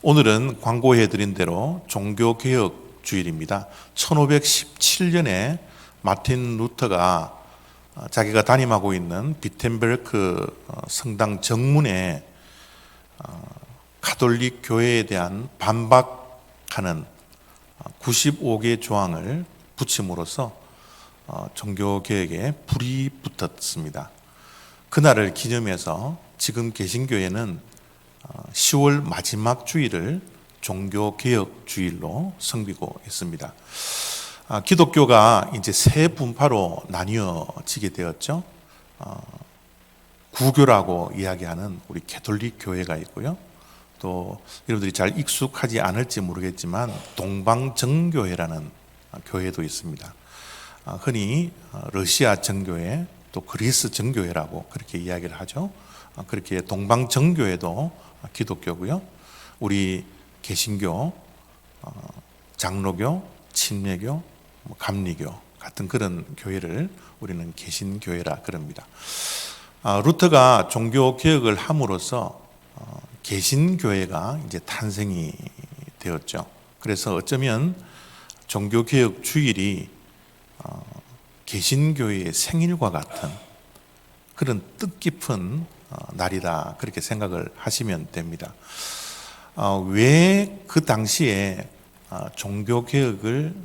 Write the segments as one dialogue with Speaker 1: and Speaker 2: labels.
Speaker 1: 오늘은 광고해드린 대로 종교개혁 주일입니다. 1517년에 마틴 루터가 자기가 담임하고 있는 비텐베르크 성당 정문에 가톨릭 교회에 대한 반박하는 95개 조항을 붙임으로써 종교개혁에 불이 붙었습니다. 그날을 기념해서 지금 개신교회는 10월 마지막 주일을 종교개혁 주일로 섬기고 있습니다. 기독교가 이제 세 분파로 나뉘어지게 되었죠. 구교라고 이야기하는 우리 가톨릭 교회가 있고요. 또 여러분들이 잘 익숙하지 않을지 모르겠지만 동방정교회라는 교회도 있습니다. 흔히 러시아 정교회 또 그리스 정교회라고 그렇게 이야기를 하죠. 그렇게 동방정교회도 기독교고요. 우리 개신교, 장로교, 침례교, 감리교 같은 그런 교회를 우리는 개신교회라 그럽니다. 루터가 종교 개혁을 함으로써 개신교회가 이제 탄생이 되었죠. 그래서 어쩌면 종교 개혁 주일이 개신교회의 생일과 같은 그런 뜻깊은 날이다 그렇게 생각을 하시면 됩니다. 왜 그 당시에 종교개혁을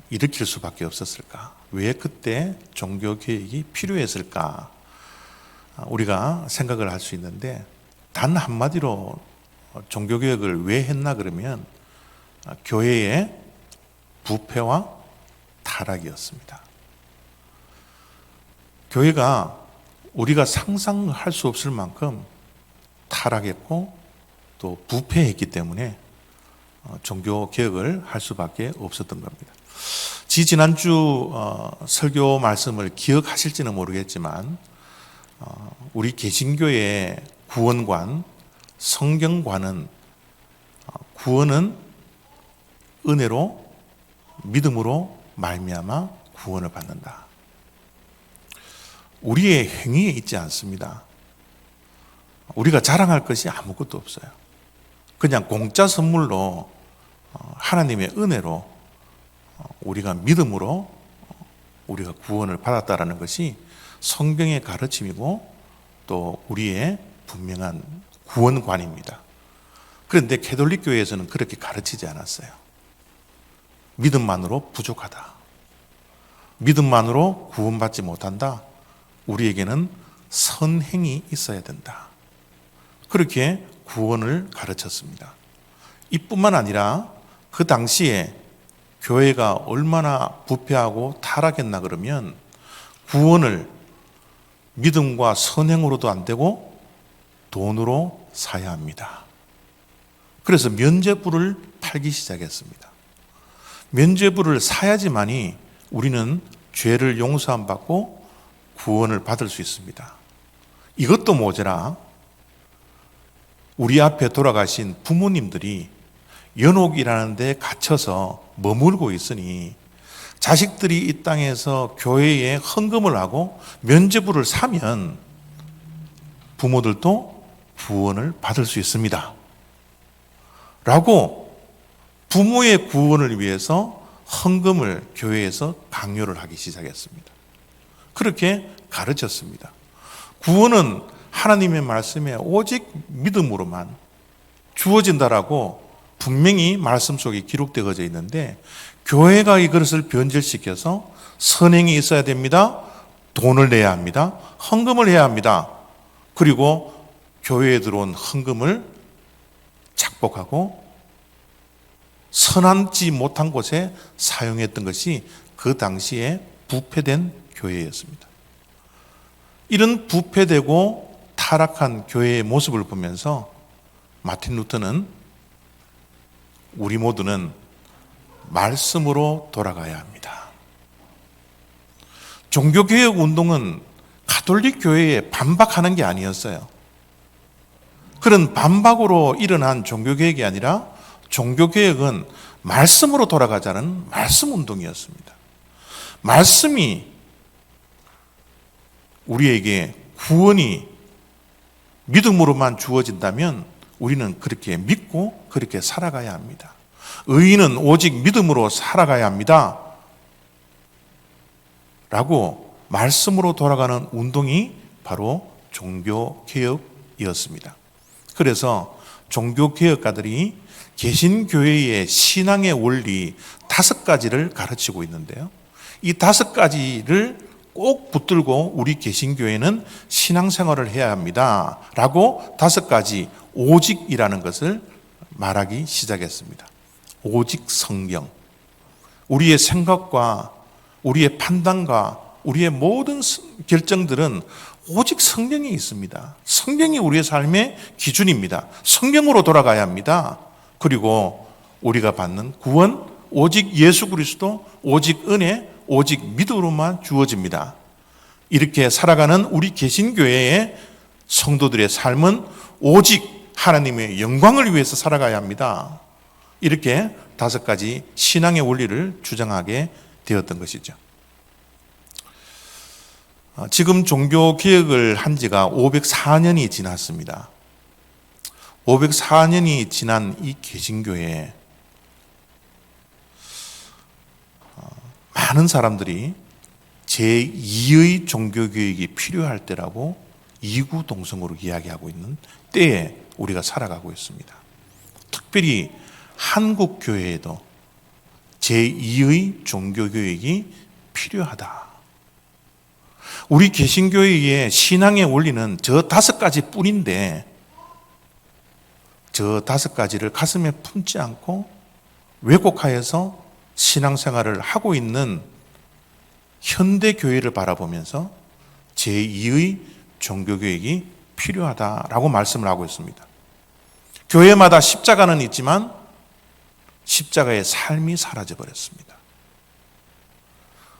Speaker 1: 일으킬 수밖에 없었을까? 왜 그때 종교개혁이 필요했을까? 우리가 생각을 할 수 있는데 단 한마디로 종교개혁을 왜 했나 그러면 교회의 부패와 타락이었습니다. 교회가 우리가 상상할 수 없을 만큼 타락했고 또 부패했기 때문에 종교개혁을 할 수밖에 없었던 겁니다. 지난주 설교 말씀을 기억하실지는 모르겠지만 우리 개신교의 구원관, 성경관은 구원은 은혜로 믿음으로 말미암아 구원을 받는다. 우리의 행위에 있지 않습니다. 우리가 자랑할 것이 아무것도 없어요. 그냥 공짜 선물로 하나님의 은혜로 우리가 믿음으로 우리가 구원을 받았다라는 것이 성경의 가르침이고 또 우리의 분명한 구원관입니다. 그런데 가톨릭 교회에서는 그렇게 가르치지 않았어요. 믿음만으로 부족하다. 믿음만으로 구원받지 못한다. 우리에게는 선행이 있어야 된다. 그렇게 구원을 가르쳤습니다. 이뿐만 아니라 그 당시에 교회가 얼마나 부패하고 타락했나 그러면 구원을 믿음과 선행으로도 안 되고 돈으로 사야 합니다. 그래서 면죄부를 팔기 시작했습니다. 면죄부를 사야지만이 우리는 죄를 용서함 받고 구원을 받을 수 있습니다. 이것도 모자라 우리 앞에 돌아가신 부모님들이 연옥이라는 데 갇혀서 머물고 있으니 자식들이 이 땅에서 교회에 헌금을 하고 면죄부를 사면 부모들도 구원을 받을 수 있습니다. 라고 부모의 구원을 위해서 헌금을 교회에서 강요를 하기 시작했습니다. 그렇게 가르쳤습니다. 구원은 하나님의 말씀에 오직 믿음으로만 주어진다라고 분명히 말씀 속에 기록되어져 있는데 교회가 이것을 변질시켜서 선행이 있어야 됩니다. 돈을 내야 합니다. 헌금을 해야 합니다. 그리고 교회에 들어온 헌금을 착복하고 선하지 못한 곳에 사용했던 것이 그 당시에 부패된 교회였습니다. 이런 부패되고 타락한 교회의 모습을 보면서 마틴 루터는 우리 모두는 말씀으로 돌아가야 합니다. 종교개혁 운동은 가톨릭 교회에 반박하는 게 아니었어요. 그런 반박으로 일어난 종교개혁이 아니라 종교개혁은 말씀으로 돌아가자는 말씀 운동이었습니다. 말씀이 우리에게 구원이 믿음으로만 주어진다면 우리는 그렇게 믿고 그렇게 살아가야 합니다. 의인은 오직 믿음으로 살아가야 합니다. 라고 말씀으로 돌아가는 운동이 바로 종교개혁이었습니다. 그래서 종교개혁가들이 개신교회의 신앙의 원리 5가지를 가르치고 있는데요. 이 5가지를 꼭 붙들고 우리 개신교회는 신앙생활을 해야 합니다. 라고 5가지 오직이라는 것을 말하기 시작했습니다. 오직 성경. 우리의 생각과 우리의 판단과 우리의 모든 결정들은 오직 성경이 있습니다. 성경이 우리의 삶의 기준입니다. 성경으로 돌아가야 합니다. 그리고 우리가 받는 구원, 오직 예수 그리스도, 오직 은혜, 오직 믿음으로만 주어집니다. 이렇게 살아가는 우리 개신교회의 성도들의 삶은 오직 하나님의 영광을 위해서 살아가야 합니다. 이렇게 5가지 신앙의 원리를 주장하게 되었던 것이죠. 지금 종교개혁을 한 지가 504년이 지났습니다. 504년이 지난 이 개신교회에 많은 사람들이 제2의 종교개혁이 필요할 때라고 이구동성으로 이야기하고 있는 때에 우리가 살아가고 있습니다. 특별히 한국 교회에도 제2의 종교개혁이 필요하다. 우리 개신교회의 신앙의 원리는 저 5가지 뿐인데 저 5가지를 가슴에 품지 않고 왜곡하여서 신앙생활을 하고 있는 현대교회를 바라보면서 제2의 종교개혁이 필요하다라고 말씀을 하고 있습니다. 교회마다 십자가는 있지만 십자가의 삶이 사라져버렸습니다.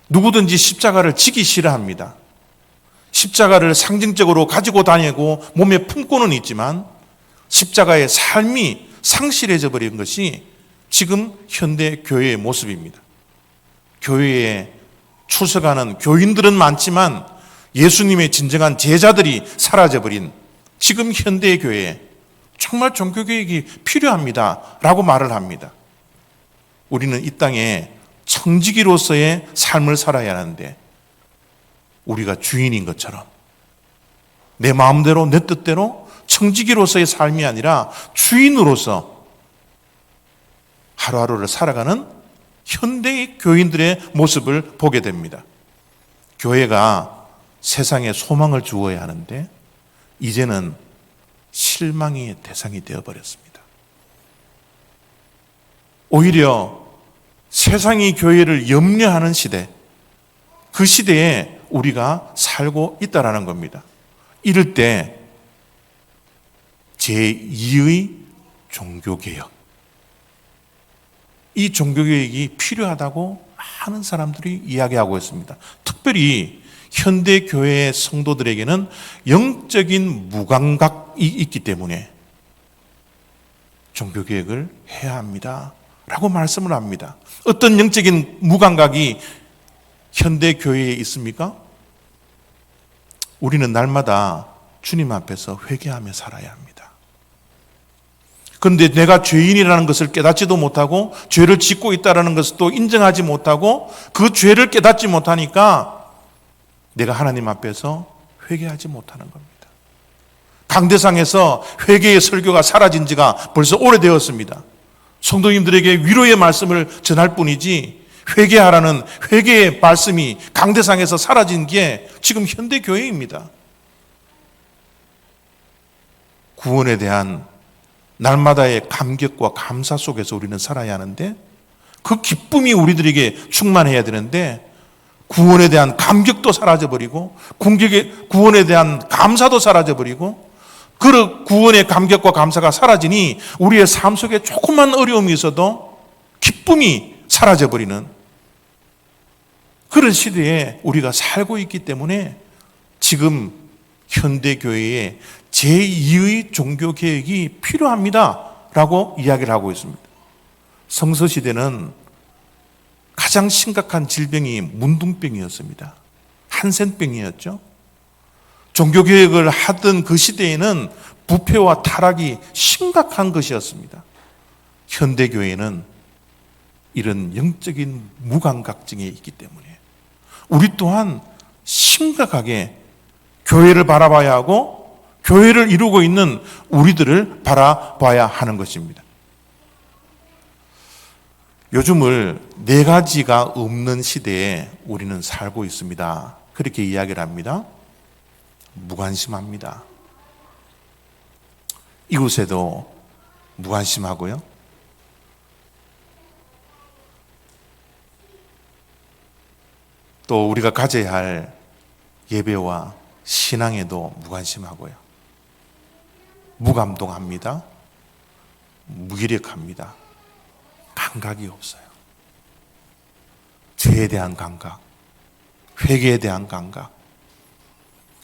Speaker 1: 누구든지 십자가를 지기 싫어합니다. 십자가를 상징적으로 가지고 다니고 몸에 품고는 있지만 십자가의 삶이 상실해져 버린 것이 지금 현대 교회의 모습입니다. 교회에 출석하는 교인들은 많지만 예수님의 진정한 제자들이 사라져버린 지금 현대 교회에 정말 종교개혁이 필요합니다 라고 말을 합니다. 우리는 이 땅에 청지기로서의 삶을 살아야 하는데 우리가 주인인 것처럼 내 마음대로 내 뜻대로 청지기로서의 삶이 아니라 주인으로서 하루하루를 살아가는 현대의 교인들의 모습을 보게 됩니다. 교회가 세상에 소망을 주어야 하는데 이제는 실망의 대상이 되어버렸습니다. 오히려 세상이 교회를 염려하는 시대, 그 시대에 우리가 살고 있다라는 겁니다. 이럴 때 제2의 종교개혁, 이 종교개혁이 필요하다고 많은 사람들이 이야기하고 있습니다. 특별히 현대교회의 성도들에게는 영적인 무감각이 있기 때문에 종교개혁을 해야 합니다 라고 말씀을 합니다. 어떤 영적인 무감각이 현대교회에 있습니까? 우리는 날마다 주님 앞에서 회개하며 살아야 합니다. 그런데 내가 죄인이라는 것을 깨닫지도 못하고 죄를 짓고 있다는 것을 또 인정하지 못하고 그 죄를 깨닫지 못하니까 내가 하나님 앞에서 회개하지 못하는 겁니다. 강대상에서 회개의 설교가 사라진 지가 벌써 오래되었습니다. 성도님들에게 위로의 말씀을 전할 뿐이지 회개하라는 회개의 말씀이 강대상에서 사라진 게 지금 현대교회입니다. 구원에 대한 날마다의 감격과 감사 속에서 우리는 살아야 하는데 그 기쁨이 우리들에게 충만해야 되는데 구원에 대한 감격도 사라져버리고 구원에 대한 감사도 사라져버리고 그 구원의 감격과 감사가 사라지니 우리의 삶 속에 조그만 어려움이 있어도 기쁨이 사라져버리는 그런 시대에 우리가 살고 있기 때문에 지금 현대교회에 제2의 종교개혁이 필요합니다 라고 이야기를 하고 있습니다. 성서시대는 가장 심각한 질병이 문둥병이었습니다. 한센병이었죠. 종교개혁을 하던 그 시대에는 부패와 타락이 심각한 것이었습니다. 현대교회는 이런 영적인 무감각증에 있기 때문에 우리 또한 심각하게 교회를 바라봐야 하고 교회를 이루고 있는 우리들을 바라봐야 하는 것입니다. 요즘을 네 가지가 없는 시대에 우리는 살고 있습니다. 그렇게 이야기를 합니다. 무관심합니다. 이웃에도 무관심하고요. 또 우리가 가져야 할 예배와 신앙에도 무관심하고요. 무감동합니다. 무기력합니다. 감각이 없어요. 죄에 대한 감각, 회개에 대한 감각.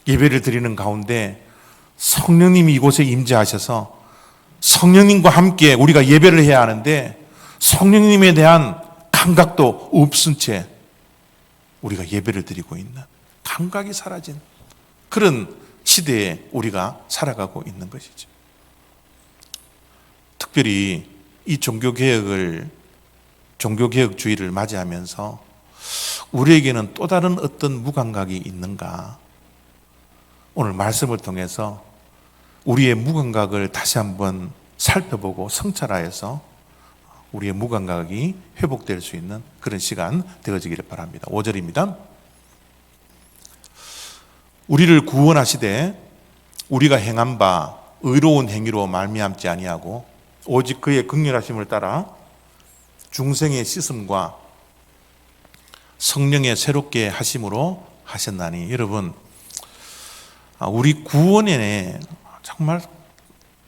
Speaker 1: 예배를 드리는 가운데 성령님이 이곳에 임재하셔서 성령님과 함께 우리가 예배를 해야 하는데 성령님에 대한 감각도 없은 채 우리가 예배를 드리고 있는, 감각이 사라진 그런 시대에 우리가 살아가고 있는 것이죠. 특별히 이 종교개혁주의를 맞이하면서 우리에게는 또 다른 어떤 무감각이 있는가? 오늘 말씀을 통해서 우리의 무감각을 다시 한번 살펴보고 성찰하여서 우리의 무감각이 회복될 수 있는 그런 시간 되어지기를 바랍니다. 5절입니다. 우리를 구원하시되 우리가 행한 바 의로운 행위로 말미암지 아니하고 오직 그의 긍휼하심을 따라 중생의 씻음과 성령의 새롭게 하심으로 하셨나니. 여러분, 우리 구원에 정말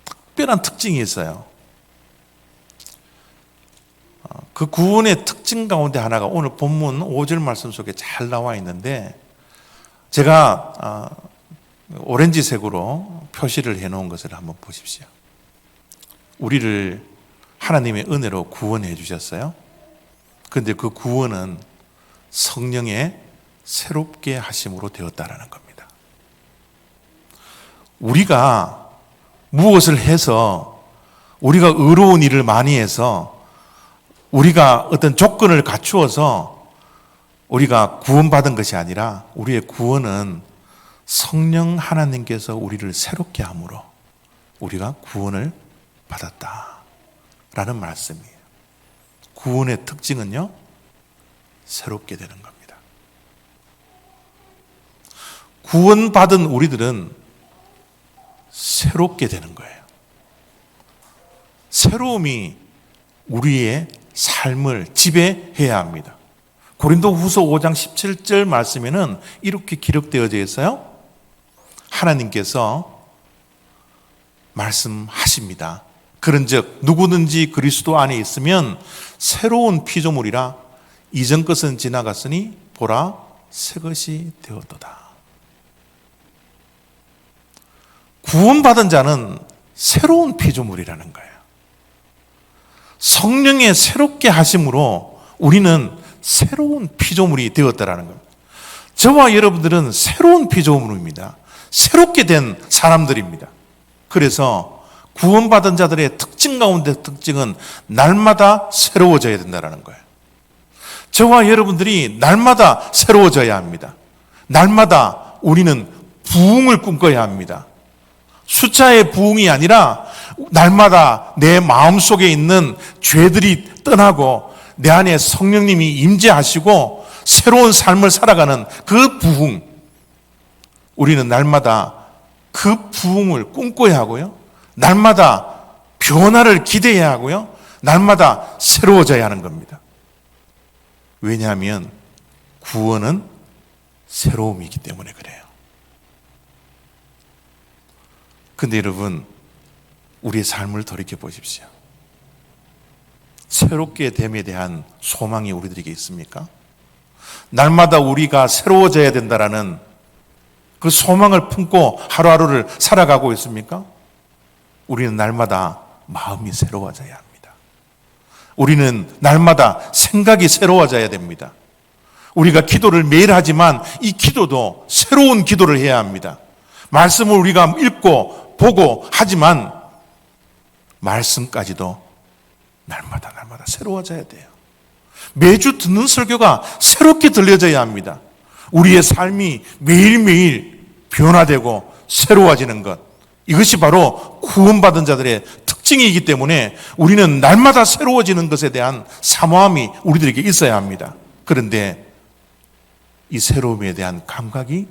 Speaker 1: 특별한 특징이 있어요. 그 구원의 특징 가운데 하나가 오늘 본문 5절 말씀 속에 잘 나와 있는데, 제가 오렌지색으로 표시를 해놓은 것을 한번 보십시오. 우리를 하나님의 은혜로 구원해 주셨어요. 그런데 그 구원은 성령의 새롭게 하심으로 되었다라는 겁니다. 우리가 무엇을 해서, 우리가 의로운 일을 많이 해서, 우리가 어떤 조건을 갖추어서 우리가 구원받은 것이 아니라 우리의 구원은 성령 하나님께서 우리를 새롭게 함으로 우리가 구원을 받았다라는 말씀이에요. 구원의 특징은요, 새롭게 되는 겁니다. 구원받은 우리들은 새롭게 되는 거예요. 새로움이 우리의 삶을 지배해야 합니다. 고린도후서 5장 17절 말씀에는 이렇게 기록되어져 있어요. 하나님께서 말씀하십니다. 그런즉 누구든지 그리스도 안에 있으면 새로운 피조물이라 이전 것은 지나갔으니 보라 새 것이 되었도다. 구원받은 자는 새로운 피조물이라는 거예요. 성령의 새롭게 하심으로 우리는 새로운 피조물이 되었다라는 겁니다. 저와 여러분들은 새로운 피조물입니다. 새롭게 된 사람들입니다. 그래서 구원받은 자들의 특징 가운데 특징은 날마다 새로워져야 된다는 거예요. 저와 여러분들이 날마다 새로워져야 합니다. 날마다 우리는 부흥을 꿈꿔야 합니다. 숫자의 부흥이 아니라 날마다 내 마음속에 있는 죄들이 떠나고 내 안에 성령님이 임재하시고 새로운 삶을 살아가는 그 부흥, 우리는 날마다 그 부흥을 꿈꿔야 하고요, 날마다 변화를 기대해야 하고요, 날마다 새로워져야 하는 겁니다. 왜냐하면 구원은 새로움이기 때문에 그래요. 근데 여러분, 우리의 삶을 돌이켜 보십시오. 새롭게 됨에 대한 소망이 우리들에게 있습니까? 날마다 우리가 새로워져야 된다라는 그 소망을 품고 하루하루를 살아가고 있습니까? 우리는 날마다 마음이 새로워져야 합니다. 우리는 날마다 생각이 새로워져야 됩니다. 우리가 기도를 매일 하지만 이 기도도 새로운 기도를 해야 합니다. 말씀을 우리가 읽고 보고 하지만 말씀까지도 날마다 새로워져야 돼요. 매주 듣는 설교가 새롭게 들려져야 합니다. 우리의 삶이 매일매일 변화되고 새로워지는 것, 이것이 바로 구원받은 자들의 특징이기 때문에 우리는 날마다 새로워지는 것에 대한 사모함이 우리들에게 있어야 합니다. 그런데 이 새로움에 대한 감각이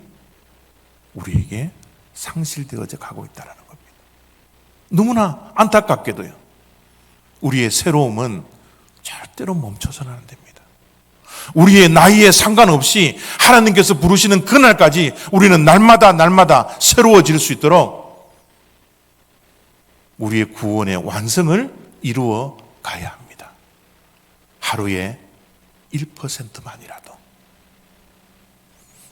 Speaker 1: 우리에게 상실되어져 가고 있다는 겁니다. 너무나 안타깝게도요, 우리의 새로움은 절대로 멈춰서는 안 됩니다. 우리의 나이에 상관없이 하나님께서 부르시는 그날까지 우리는 날마다 새로워질 수 있도록 우리의 구원의 완성을 이루어 가야 합니다. 하루에 1%만이라도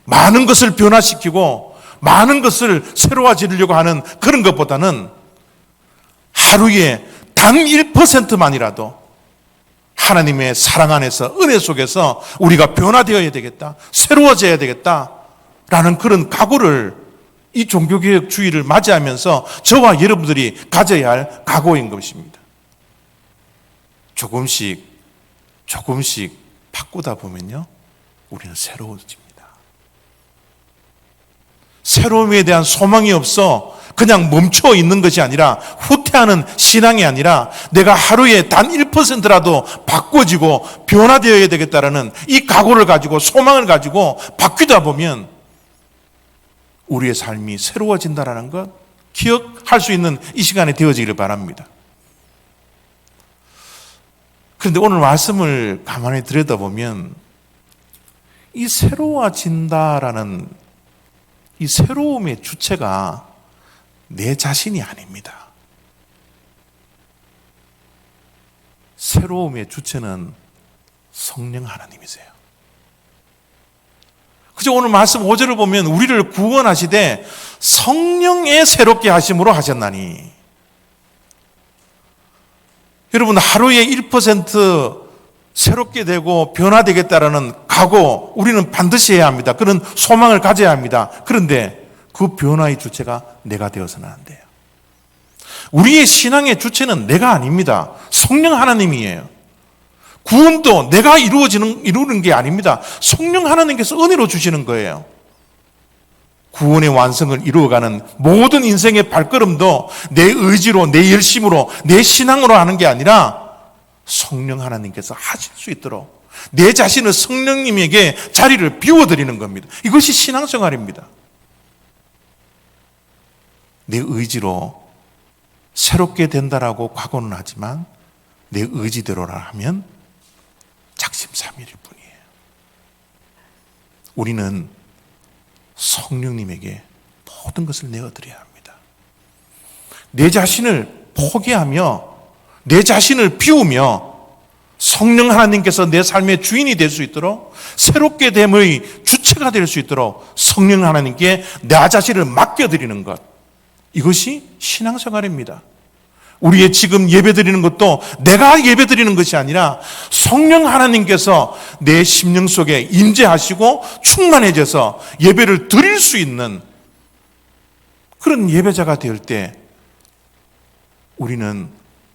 Speaker 1: 많은 것을 변화시키고 많은 것을 새로워지려고 하는 그런 것보다는 하루에 단 1%만이라도 하나님의 사랑 안에서, 은혜 속에서 우리가 변화되어야 되겠다, 새로워져야 되겠다라는 그런 각오를 이 종교개혁 주의를 맞이하면서 저와 여러분들이 가져야 할 각오인 것입니다. 조금씩 바꾸다 보면요, 우리는 새로워집니다. 새로움에 대한 소망이 없어 그냥 멈춰 있는 것이 아니라, 후퇴하는 신앙이 아니라 내가 하루에 단 1%라도 바꿔지고 변화되어야 되겠다라는 이 각오를 가지고, 소망을 가지고 바뀌다 보면 우리의 삶이 새로워진다는 것 기억할 수 있는 이 시간이 되어지기를 바랍니다. 그런데 오늘 말씀을 가만히 들여다보면 이 새로워진다라는 이 새로움의 주체가 내 자신이 아닙니다. 새로움의 주체는 성령 하나님이세요. 그죠? 오늘 말씀 5절을 보면 우리를 구원하시되 성령의 새롭게 하심으로 하셨나니. 여러분, 하루에 1% 새롭게 되고 변화되겠다라는 각오, 우리는 반드시 해야 합니다. 그런 소망을 가져야 합니다. 그런데 그 변화의 주체가 내가 되어서는 안 돼요. 우리의 신앙의 주체는 내가 아닙니다. 성령 하나님이에요. 구원도 내가 이루는 게 아닙니다. 성령 하나님께서 은혜로 주시는 거예요. 구원의 완성을 이루어가는 모든 인생의 발걸음도 내 의지로, 내 열심으로, 내 신앙으로 하는 게 아니라 성령 하나님께서 하실 수 있도록 내 자신을 성령님에게 자리를 비워드리는 겁니다. 이것이 신앙생활입니다. 내 의지로 새롭게 된다라고 각오는 하지만 내 의지대로라 하면 작심삼일일 뿐이에요. 우리는 성령님에게 모든 것을 내어드려야 합니다. 내 자신을 포기하며 내 자신을 비우며 성령 하나님께서 내 삶의 주인이 될 수 있도록, 새롭게 됨의 주체가 될 수 있도록 성령 하나님께 내 자신을 맡겨드리는 것, 이것이 신앙생활입니다. 우리의 지금 예배드리는 것도 내가 예배드리는 것이 아니라 성령 하나님께서 내 심령 속에 임재하시고 충만해져서 예배를 드릴 수 있는 그런 예배자가 될 때 우리는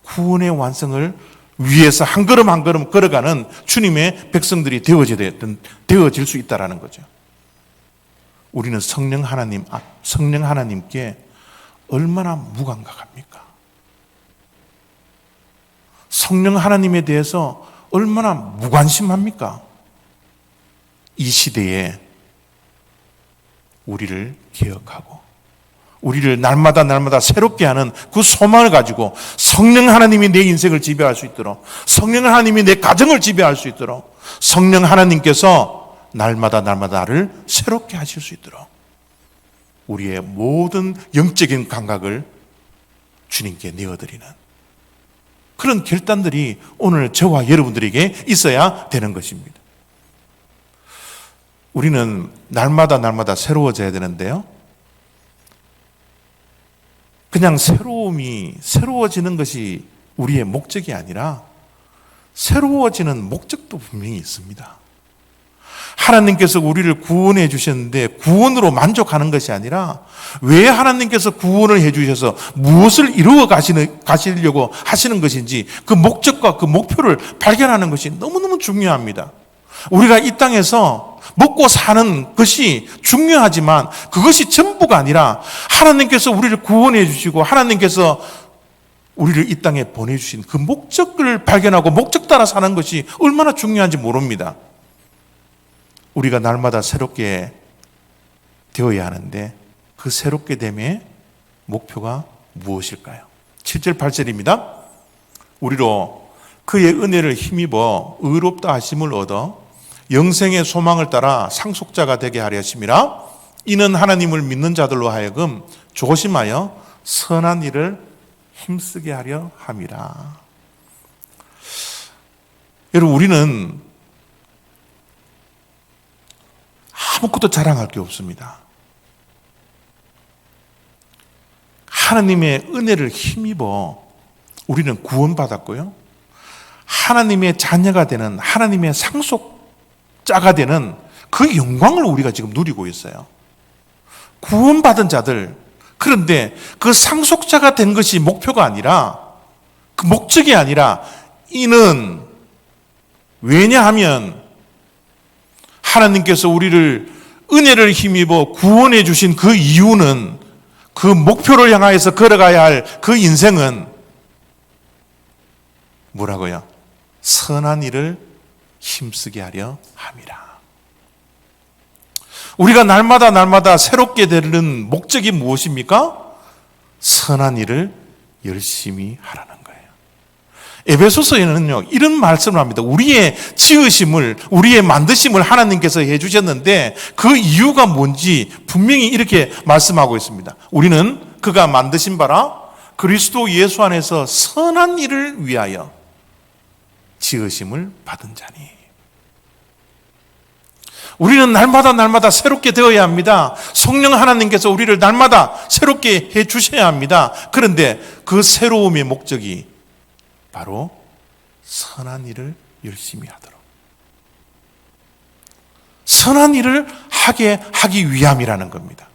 Speaker 1: 구원의 완성을 위에서 한 걸음 한 걸음 걸어가는 주님의 백성들이 되어질 수 있다는 거죠. 우리는 성령 하나님께 얼마나 무감각합니까? 성령 하나님에 대해서 얼마나 무관심합니까? 이 시대에 우리를 기억하고 우리를 날마다 새롭게 하는 그 소망을 가지고 성령 하나님이 내 인생을 지배할 수 있도록, 성령 하나님이 내 가정을 지배할 수 있도록, 성령 하나님께서 날마다 나를 새롭게 하실 수 있도록 우리의 모든 영적인 감각을 주님께 내어드리는 그런 결단들이 오늘 저와 여러분들에게 있어야 되는 것입니다. 우리는 날마다 새로워져야 되는데요, 그냥 새로워지는 것이 우리의 목적이 아니라 새로워지는 목적도 분명히 있습니다. 하나님께서 우리를 구원해 주셨는데 구원으로 만족하는 것이 아니라 왜 하나님께서 구원을 해 주셔서 무엇을 이루어 가시려고 하시는 것인지 그 목적과 그 목표를 발견하는 것이 너무너무 중요합니다. 우리가 이 땅에서 먹고 사는 것이 중요하지만 그것이 전부가 아니라 하나님께서 우리를 구원해 주시고 하나님께서 우리를 이 땅에 보내주신 그 목적을 발견하고 목적 따라 사는 것이 얼마나 중요한지 모릅니다. 우리가 날마다 새롭게 되어야 하는데 그 새롭게 됨의 목표가 무엇일까요? 7절 8절입니다. 우리로 그의 은혜를 힘입어 의롭다 하심을 얻어 영생의 소망을 따라 상속자가 되게 하려 하심이라. 이는 하나님을 믿는 자들로 하여금 조심하여 선한 일을 힘쓰게 하려 함이라. 여러분, 우리는 아무것도 자랑할 게 없습니다. 하나님의 은혜를 힘입어 우리는 구원받았고요. 하나님의 자녀가 되는, 하나님의 상속자가 되는 그 영광을 우리가 지금 누리고 있어요. 구원받은 자들, 그런데 그 상속자가 된 것이 목표가 아니라, 그 목적이 아니라, 이는 왜냐하면 하나님께서 우리를 은혜를 힘입어 구원해 주신 그 이유는, 그 목표를 향하여서 걸어가야 할 그 인생은 뭐라고요? 선한 일을 힘쓰게 하려 함이라. 우리가 날마다 새롭게 되는 목적이 무엇입니까? 선한 일을 열심히 하라는 거예요. 에베소서에는요, 이런 말씀을 합니다. 우리의 지으심을, 우리의 만드심을 하나님께서 해주셨는데 그 이유가 뭔지 분명히 이렇게 말씀하고 있습니다. 우리는 그가 만드신 바라 그리스도 예수 안에서 선한 일을 위하여 지으심을 받은 자니. 우리는 날마다 새롭게 되어야 합니다. 성령 하나님께서 우리를 날마다 새롭게 해 주셔야 합니다. 그런데 그 새로움의 목적이 바로 선한 일을 열심히 하도록, 선한 일을 하기 위함이라는 겁니다.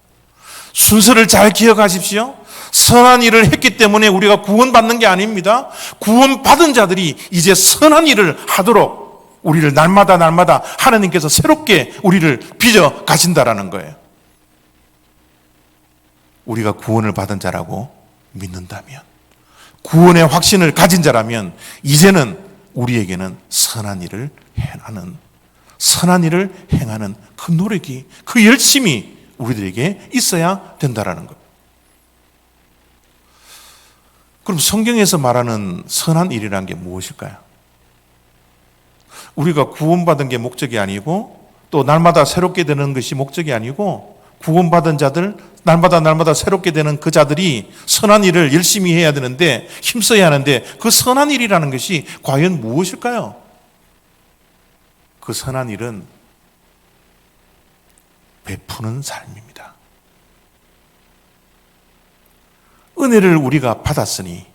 Speaker 1: 순서를 잘 기억하십시오. 선한 일을 했기 때문에 우리가 구원받는 게 아닙니다. 구원받은 자들이 이제 선한 일을 하도록 우리를 날마다 하나님께서 새롭게 우리를 빚어 가신다라는 거예요. 우리가 구원을 받은 자라고 믿는다면, 구원의 확신을 가진 자라면 이제는 우리에게는 선한 일을 행하는 그 노력이, 그 열심이 우리들에게 있어야 된다라는 것. 그럼 성경에서 말하는 선한 일이라는 게 무엇일까요? 우리가 구원받은 게 목적이 아니고, 또 날마다 새롭게 되는 것이 목적이 아니고, 구원받은 자들, 날마다 새롭게 되는 그 자들이 선한 일을 열심히 해야 되는데, 힘써야 하는데, 그 선한 일이라는 것이 과연 무엇일까요? 그 선한 일은 베푸는 삶입니다. 은혜를 우리가 받았으니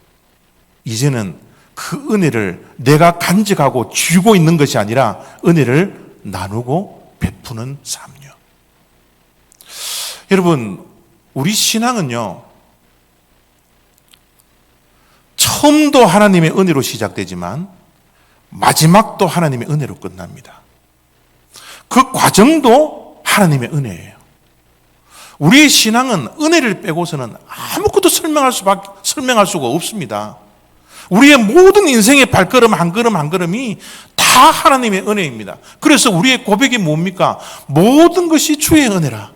Speaker 1: 이제는 그 은혜를 내가 간직하고 쥐고 있는 것이 아니라 은혜를 나누고 베푸는 삶이요. 여러분, 우리 신앙은요, 처음도 하나님의 은혜로 시작되지만 마지막도 하나님의 은혜로 끝납니다. 그 과정도 하나님의 은혜예요. 우리의 신앙은 은혜를 빼고서는 아무것도 설명할 수가 없습니다. 우리의 모든 인생의 발걸음 한 걸음이 다 하나님의 은혜입니다. 그래서 우리의 고백이 뭡니까? 모든 것이 주의 은혜라.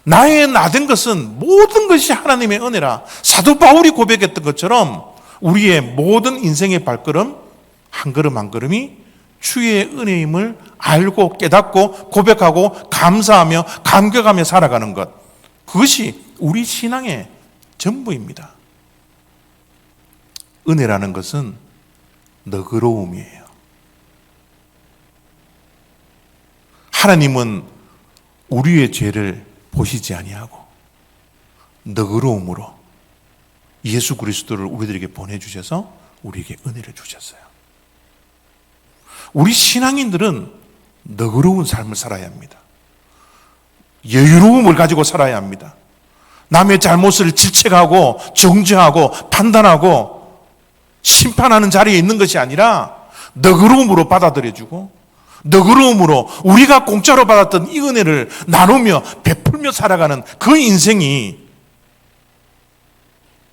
Speaker 1: 나의 나된 것은 모든 것이 하나님의 은혜라. 사도 바울이 고백했던 것처럼 우리의 모든 인생의 발걸음 한 걸음이 주의 은혜임을 알고 깨닫고 고백하고 감사하며 감격하며 살아가는 것, 그것이 우리 신앙의 전부입니다. 은혜라는 것은 너그러움이에요. 하나님은 우리의 죄를 보시지 아니하고 너그러움으로 예수 그리스도를 우리들에게 보내주셔서 우리에게 은혜를 주셨어요. 우리 신앙인들은 너그러운 삶을 살아야 합니다. 여유로움을 가지고 살아야 합니다. 남의 잘못을 질책하고 정죄하고 판단하고 심판하는 자리에 있는 것이 아니라 너그러움으로 받아들여주고 너그러움으로 우리가 공짜로 받았던 이 은혜를 나누며 베풀며 살아가는 그 인생이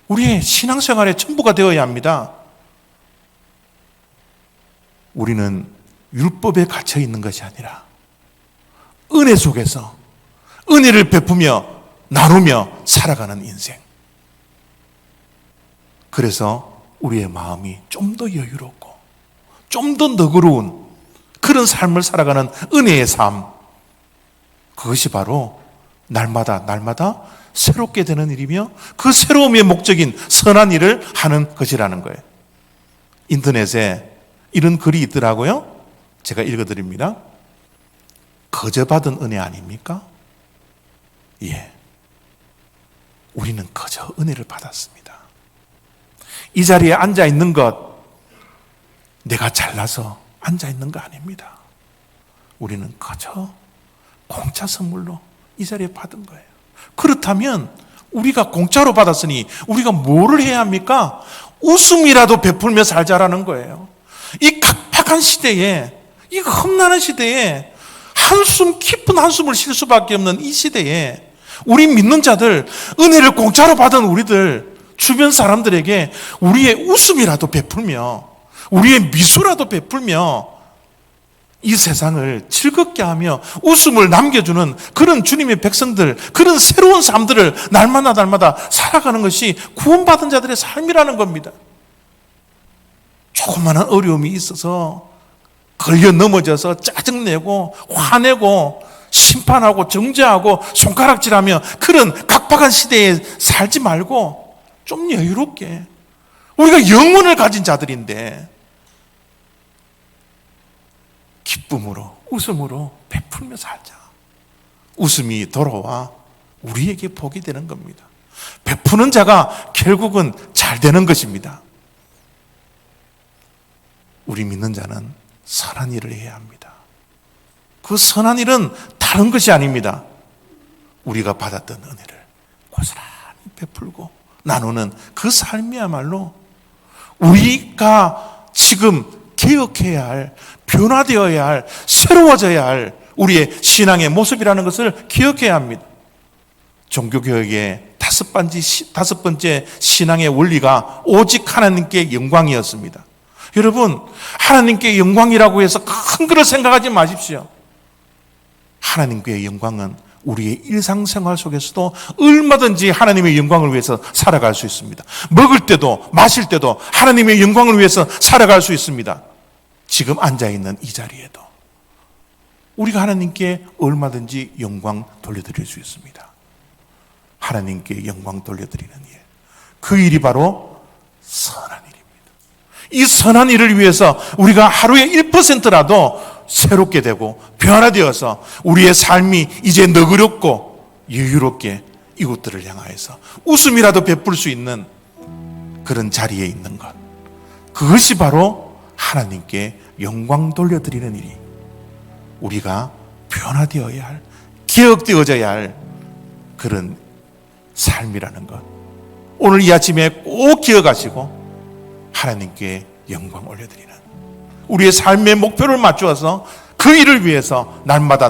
Speaker 1: 우리의 신앙생활의 전부가 되어야 합니다. 우리는 율법에 갇혀 있는 것이 아니라 은혜 속에서 은혜를 베푸며 나누며 살아가는 인생. 그래서 우리의 마음이 좀 더 여유롭고 좀 더 너그러운 그런 삶을 살아가는 은혜의 삶. 그것이 바로 날마다 새롭게 되는 일이며 그 새로움의 목적인 선한 일을 하는 것이라는 거예요. 인터넷에 이런 글이 있더라고요. 제가 읽어드립니다. 거저 받은 은혜 아닙니까? 예. 우리는 거저 은혜를 받았습니다. 이 자리에 앉아 있는 것, 내가 잘나서 앉아 있는 거 아닙니다. 우리는 거저 공짜 선물로 이 자리에 받은 거예요. 그렇다면 우리가 공짜로 받았으니 우리가 뭐를 해야 합니까? 웃음이라도 베풀며 살자라는 거예요. 이 각박한 시대에, 이 험난한 시대에 한숨, 깊은 한숨을 쉴 수밖에 없는 이 시대에 우리 믿는 자들, 은혜를 공짜로 받은 우리들, 주변 사람들에게 우리의 웃음이라도 베풀며 우리의 미소라도 베풀며 이 세상을 즐겁게 하며 웃음을 남겨주는 그런 주님의 백성들, 그런 새로운 삶들을 날마다 살아가는 것이 구원받은 자들의 삶이라는 겁니다. 조그마한 어려움이 있어서 걸려 넘어져서 짜증내고 화내고 심판하고 정죄하고 손가락질하며 그런 각박한 시대에 살지 말고 좀 여유롭게, 우리가 영혼을 가진 자들인데 기쁨으로 웃음으로 베풀며 살자. 웃음이 돌아와 우리에게 복이 되는 겁니다. 베푸는 자가 결국은 잘 되는 것입니다. 우리 믿는 자는 선한 일을 해야 합니다. 그 선한 일은 다른 것이 아닙니다. 우리가 받았던 은혜를 고스란히 베풀고 나누는 그 삶이야말로 우리가 지금 개혁해야 할, 변화되어야 할, 새로워져야 할 우리의 신앙의 모습이라는 것을 기억해야 합니다. 종교개혁의 다섯 번째 신앙의 원리가 오직 하나님께 영광이었습니다. 여러분, 하나님께 영광이라고 해서 큰 거를 생각하지 마십시오. 하나님께 영광은 우리의 일상생활 속에서도 얼마든지 하나님의 영광을 위해서 살아갈 수 있습니다. 먹을 때도 마실 때도 하나님의 영광을 위해서 살아갈 수 있습니다. 지금 앉아있는 이 자리에도 우리가 하나님께 얼마든지 영광 돌려드릴 수 있습니다. 하나님께 영광 돌려드리는 일, 그 일이 바로 선한 일입니다. 이 선한 일을 위해서 우리가 하루에 1%라도 새롭게 되고 변화되어서 우리의 삶이 이제 너그럽고 여유롭게 이웃들을 향하여서 웃음이라도 베풀 수 있는 그런 자리에 있는 것, 그것이 바로 하나님께 영광 돌려드리는 일이 우리가 변화되어야 할, 개혁되어져야 할 그런 삶이라는 것, 오늘 이 아침에 꼭 기억하시고 하나님께 영광 올려드리는 우리의 삶의 목표를 맞추어서 그 일을 위해서 날마다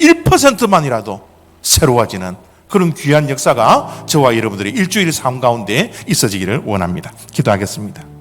Speaker 1: 1%만이라도 새로워지는 그런 귀한 역사가 저와 여러분들의 일주일 삶 가운데 있어지기를 원합니다. 기도하겠습니다.